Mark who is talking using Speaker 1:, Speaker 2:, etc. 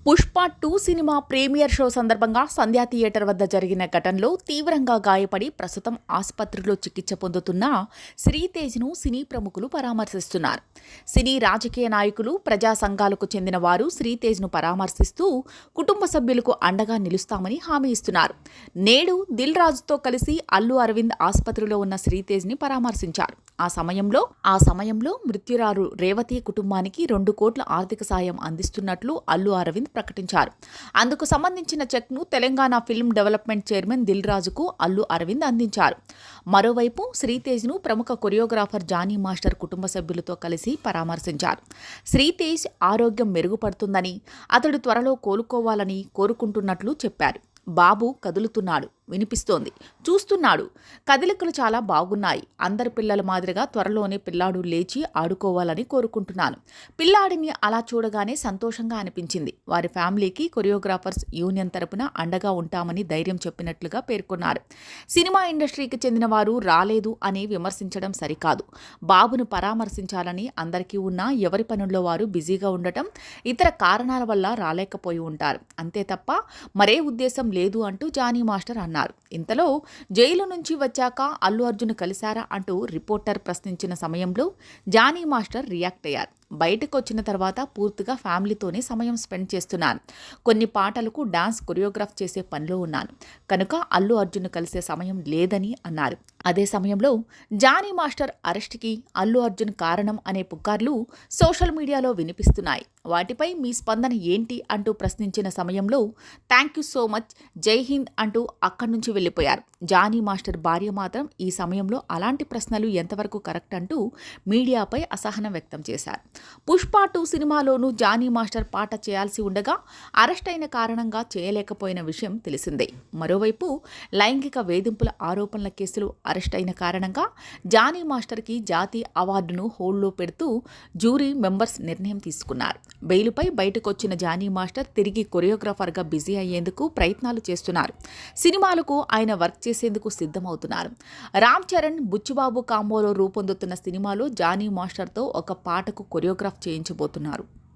Speaker 1: Pushpa 2 cinema premiere show సందర్భంగా సంధ్యా theatre వద్ద జరిగిన ఘటనలో తీవ్రంగా గాయపడి ప్రస్తుతం ఆసుపత్రిలో చికిత్స పొందుతున్న శ్రీతేజ్ను సినీ ప్రముఖులు పరామర్శిస్తున్నారు. సినీ రాజకీయ నాయకులు, ప్రజా సంఘాలకు చెందిన వారు శ్రీతేజ్ను పరామర్శిస్తూ కుటుంబ సభ్యులకు అండగా నిలుస్తామని హామీ ఇస్తున్నారు. నేడు దిల్ రాజుతో కలిసి అల్లు అరవింద్ ఆసుపత్రిలో ఉన్న శ్రీతేజ్ని పరామర్శించారు. ఆ సమయంలో మృత్యురాలు రేవతి కుటుంబానికి 2 కోట్ల ఆర్థిక సాయం అందిస్తున్నట్లు అల్లు అరవింద్ ప్రకటించారు. అందుకు సంబంధించిన చెక్ను Telangana film development chairman Dil రాజుకు అల్లు అరవింద్ అందించారు. మరోవైపు శ్రీతేజ్ను ప్రముఖ కొరియోగ్రాఫర్ జానీ మాస్టర్ కుటుంబ సభ్యులతో కలిసి పరామర్శించారు. శ్రీతేజ్ ఆరోగ్యం మెరుగుపడుతుందని, అతడు త్వరలో కోలుకోవాలని కోరుకుంటున్నట్లు చెప్పారు. బాబు కదులుతున్నాడు, వినిపిస్తోంది, చూస్తున్నాడు, కదలికలు చాలా బాగున్నాయి. అందరి పిల్లల మాదిరిగా త్వరలోనే పిల్లాడు లేచి ఆడుకోవాలని కోరుకుంటున్నాను. పిల్లాడిని అలా చూడగానే సంతోషంగా అనిపించింది. వారి ఫ్యామిలీకి కొరియోగ్రాఫర్స్ యూనియన్ తరపున అండగా ఉంటామని ధైర్యం చెప్పినట్లుగా పేర్కొన్నారు. సినిమా ఇండస్ట్రీకి చెందిన వారు రాలేదు అని విమర్శించడం సరికాదు. బాబును పరామర్శించాలని అందరికీ ఉన్నా ఎవరి పనుల్లో వారు బిజీగా ఉండటం, ఇతర కారణాల వల్ల రాలేకపోయి ఉంటారు, అంతే తప్ప మరే ఉద్దేశం లేదు అంటూ జానీ మాస్టర్ అన్నారు. ఇంతలో జైలు నుంచి వచ్చాక అల్లు అర్జున్ కలిశారా అంటూ రిపోర్టర్ ప్రశ్నించిన సమయంలో జానీ మాస్టర్ రియాక్ట్ అయ్యారు. బయటకు వచ్చిన తర్వాత పూర్తిగా ఫ్యామిలీతోనే సమయం స్పెండ్ చేస్తున్నాను. కొన్ని పాటలకు డాన్స్ కొరియోగ్రాఫ్ చేసే పనిలో ఉన్నాను కనుక అల్లు అర్జున్ కలిసే సమయం లేదని అన్నారు. అదే సమయంలో జానీ మాస్టర్ అరెస్ట్కి అల్లు అర్జున్ కారణం అనే పుకార్లు సోషల్ మీడియాలో వినిపిస్తున్నాయి. వాటిపై మీ స్పందన ఏంటి అంటూ ప్రశ్నించిన సమయంలో థ్యాంక్ యూ సో మచ్, జై హింద్ అంటూ అక్కడి నుంచి వెళ్ళిపోయారు. జానీ మాస్టర్ భార్య మాత్రం ఈ సమయంలో అలాంటి ప్రశ్నలు ఎంతవరకు కరెక్ట్ అంటూ మీడియాపై అసహనం వ్యక్తం చేశారు. పుష్ప 2 సినిమాలోనూ జానీ మాస్టర్ పాట చేయాల్సి ఉండగా అరెస్ట్ అయిన కారణంగా చేయలేకపోయిన విషయం తెలిసిందే. మరోవైపు లైంగిక వేధింపుల ఆరోపణల కేసులో అరెస్ట్ అయిన కారణంగా జానీ మాస్టర్కి జాతీయ అవార్డును హోల్డ్లో పెడుతూ జ్యూరీ మెంబర్స్ నిర్ణయం తీసుకున్నారు. బెయిలుపై బయటకొచ్చిన జానీ మాస్టర్ తిరిగి కొరియోగ్రాఫర్గా బిజీ అయ్యేందుకు ప్రయత్నాలు చేస్తున్నారు. సినిమాలకు ఆయన వర్క్ చేసేందుకు సిద్ధమవుతున్నారు. రామ్ చరణ్, బుచ్చిబాబు కాంబోలో రూపొందుతున్న సినిమాలో జానీ మాస్టర్తో ఒక పాటకు కొరియోగ్రాఫ్ చేయించబోతున్నారు.